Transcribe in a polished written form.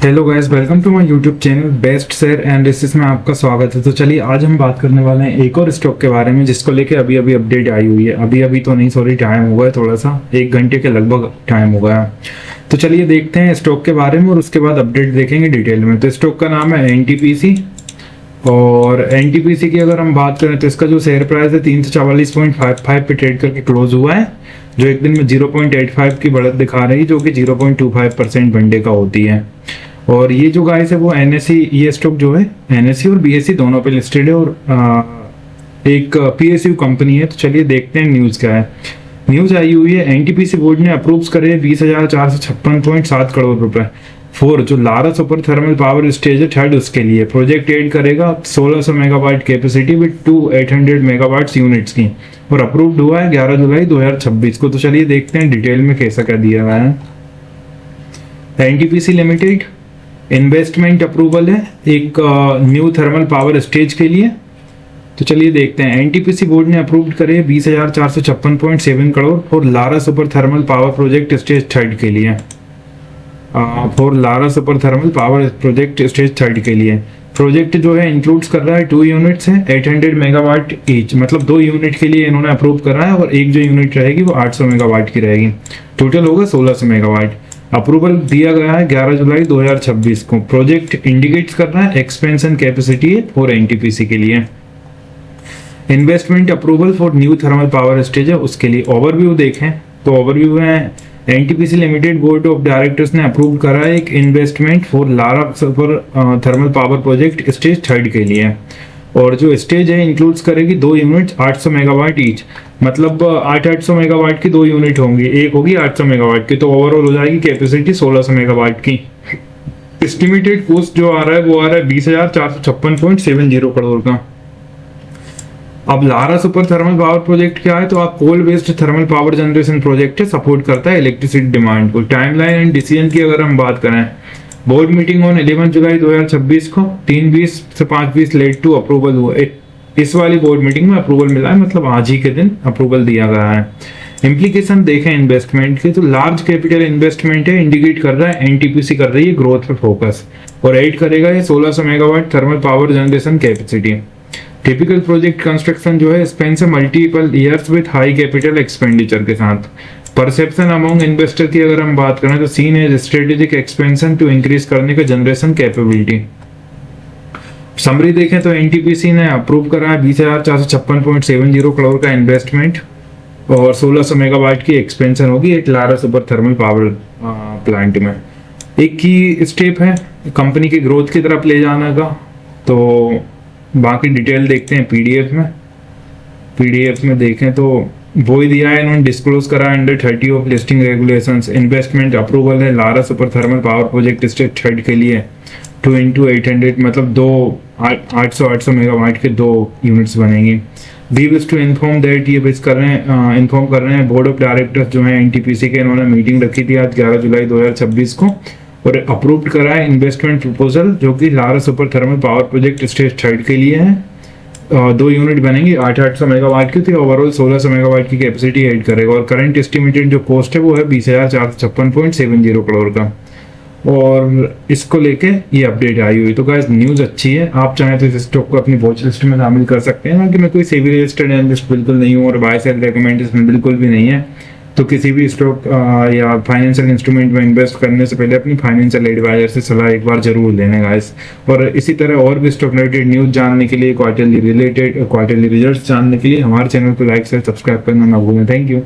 Hello guys, welcome to my YouTube channel best share analysis में आपका स्वागत है। तो चलिए आज हम बात करने वाले हैं एक और स्टॉक के बारे में जिसको लेके अभी अभी अपडेट आई हुई है। अभी तो नहीं, सॉरी, टाइम हो गया, थोड़ा सा 1 घंटे के लगभग टाइम हो गया। तो चलिए देखते हैं स्टॉक के बारे में और उसके बाद अपडेट देखेंगे डिटेल में। तो स्टॉक का नाम है एनटीपीसी और एनटीपीसी की अगर हम बात करें तो इसका जो शेयर प्राइस है 344.55 पे ट्रेड करके क्लोज हुआ है, जो एक दिन में 0.85 की बढ़त दिखा रही है, जो कि 0.25% वनडे का होती है। और ये जो गाइस है वो एनएससी, ये स्टॉक जो है एनएससी और बीएससी दोनों पे लिस्टेड है और एक पीएसयू कंपनी है। तो चलिए देखते हैं न्यूज़ क्या है। न्यूज़ आई हुई है, एनटीपीसी बोर्ड ने अप्रूव करे 20,456.7 करोड़ रुपए फॉर जो Lara super thermal power stage है थर्ड, उसके लिए प्रोजेक्ट एड करेगा 1600 megawatt capacity with 800 megawatt units की, और अप्रूव्ड हुआ है 11 जुलाई 2026 को। तो चलिए देखते हैं डिटेल में कैसा क्या दिया हुआ है। एनटीपीसी लिमिटेड इन्वेस्टमेंट अप्रूवल है एक न्यू थर्मल पावर स्टेज के लिए। तो चलिए देखते हैं। एनटीपीसी बोर्ड ने अप्रूव्ड करे 20,456.7 crore for Lara super thermal power project stage third के लिए, for Lara super thermal power project stage third के लिए। प्रोजेक्ट जो है इंक्लूड्स कर रहा है 2 यूनिट्स है 800 मेगावाट ईच, मतलब 2 यूनिट के लिए इन्होंने अप्रूव करा है और एक जो यूनिट रहेगी वो 800 मेगावाट की रहेगी। टोटल होगा 1600 मेगावाट। अप्रूवल दिया गया है 11 जुलाई 2026 को। प्रोजेक्ट इंडिकेट्स कर रहा है एक्सपेंशन कैपेसिटी है फॉर एनटीपीसी के लिए। Investment approval for new thermal power stage है, उसके लिए ओवरव्यू देखें तो ओवरव्यू है NTPC limited board of directors ने अप्रूव करा है एक investment for Lara super thermal power project stage third के लिए, और जो स्टेज है इंक्लूड्स करेगी 2 यूनिट 800 मेगावाट ईच, मतलब 800 मेगावाट की 2 यूनिट होंगी, एक होगी 800 मेगावाट की, तो ओवरऑल हो जाएगी कैपेसिटी 1600 मेगावाट की। एस्टिमेटेड कॉस्ट जो आ रहा है वो आ रहा है 20,456.70 करोड़ का। अब Lara super thermal power project क्या है, तो आप coal based thermal power generation project है, सपोर्ट करता है इलेक्ट्रिसिटी डिमांड को। टाइमलाइन एंड डिसीजन की अगर हम बात करें, बोर्ड मीटिंग ऑन 11 जुलाई 2026 को 3:20 से 5:20 लेट टू अप्रूवल हुआ। इस वाली बोर्ड मीटिंग में अप्रूवल मिला है, मतलब आज ही के दिन अप्रूवल दिया गया है। इम्प्लीकेशन देखें इन्वेस्टमेंट के तो लार्ज कैपिटल इन्वेस्टमेंट है, इंडिकेट कर रहा है एनटीपीसी कर रही है ग्रोथ पे फोकस, और ऐड करेगा ये 1600 megawatt thermal power generation capacity. Typical project construction जो है Spence multiple years with high capital expenditure के साथ। परसेप्शन अमॉन्ग इन्वेस्टर की अगर हम बात करें तो seen as strategic expansion to increase करने का जनरेशन कैपेबिलिटी। समरी देखें तो एनटीपीसी ने अप्रूव करा है 20,456.70 करोड़ का इन्वेस्टमेंट और 1600 मेगावाट की एक्सपेंशन होगी एक Lara super thermal power plant में। एक की स्टेप है कंपनी की ग्रोथ की तरफ ले जाने का। तो बाकी डिटेल देखते हैं पीडीएफ में। पीडीएफ में देखें तो वो ही दिया है, इन्होंने डिस्क्लोज करा under 30 of listing regulations. Investment approval है Lara super thermal power project stage third के लिए 2 × 800, मतलब 800 मेगावाट के 2 यूनिट्स बनेंगी। We wish to inform that, ये विश कर रहे हैं, इन्फॉर्म कर रहे हैं बोर्ड ऑफ डायरेक्टर्स जो है एनटीपीसी के, इन्होंने मीटिंग रखी थी आज 11 जुलाई 2026 को और अप्रूव्ड करा है इन्वेस्टमेंट प्रपोजल जो कि Lara super thermal power project stage third के लिए है। 2 यूनिट बनेंगी 800 मेगावाट की, तो ओवरऑल 1600 मेगावाट की कैपेसिटी ऐड करेगा, और करंट एस्टिमेटेड जो कॉस्ट है वो है 20,456.70 करोड़ का। और इसको लेके ये अपडेट आई हुई। तो गाइस न्यूज़ अच्छी है, आप चाहें तो इस स्टॉक को अपनी वॉच लिस्ट में शामिल कर सकते हैं। कि मैं कोई सेबी रजिस्टर्ड एनालिस्ट बिल्कुल नहीं हूँ और बाय सेल रिकमेंडेशन बिल्कुल भी नहीं है, तो किसी भी स्टॉक या फाइनेंशियल इंस्ट्रूमेंट में इन्वेस्ट करने से पहले अपनी फाइनेंशियल एडवाइजर से सलाह एक बार जरूर लेने गाइस। और इसी तरह और भी स्टॉक रिलेटेड न्यूज़ जानने के लिए, क्वार्टरली रिजल्ट्स जानने के लिए हमारे चैनल को लाइक से सब्सक्राइब करना ना भूलें। Thank you.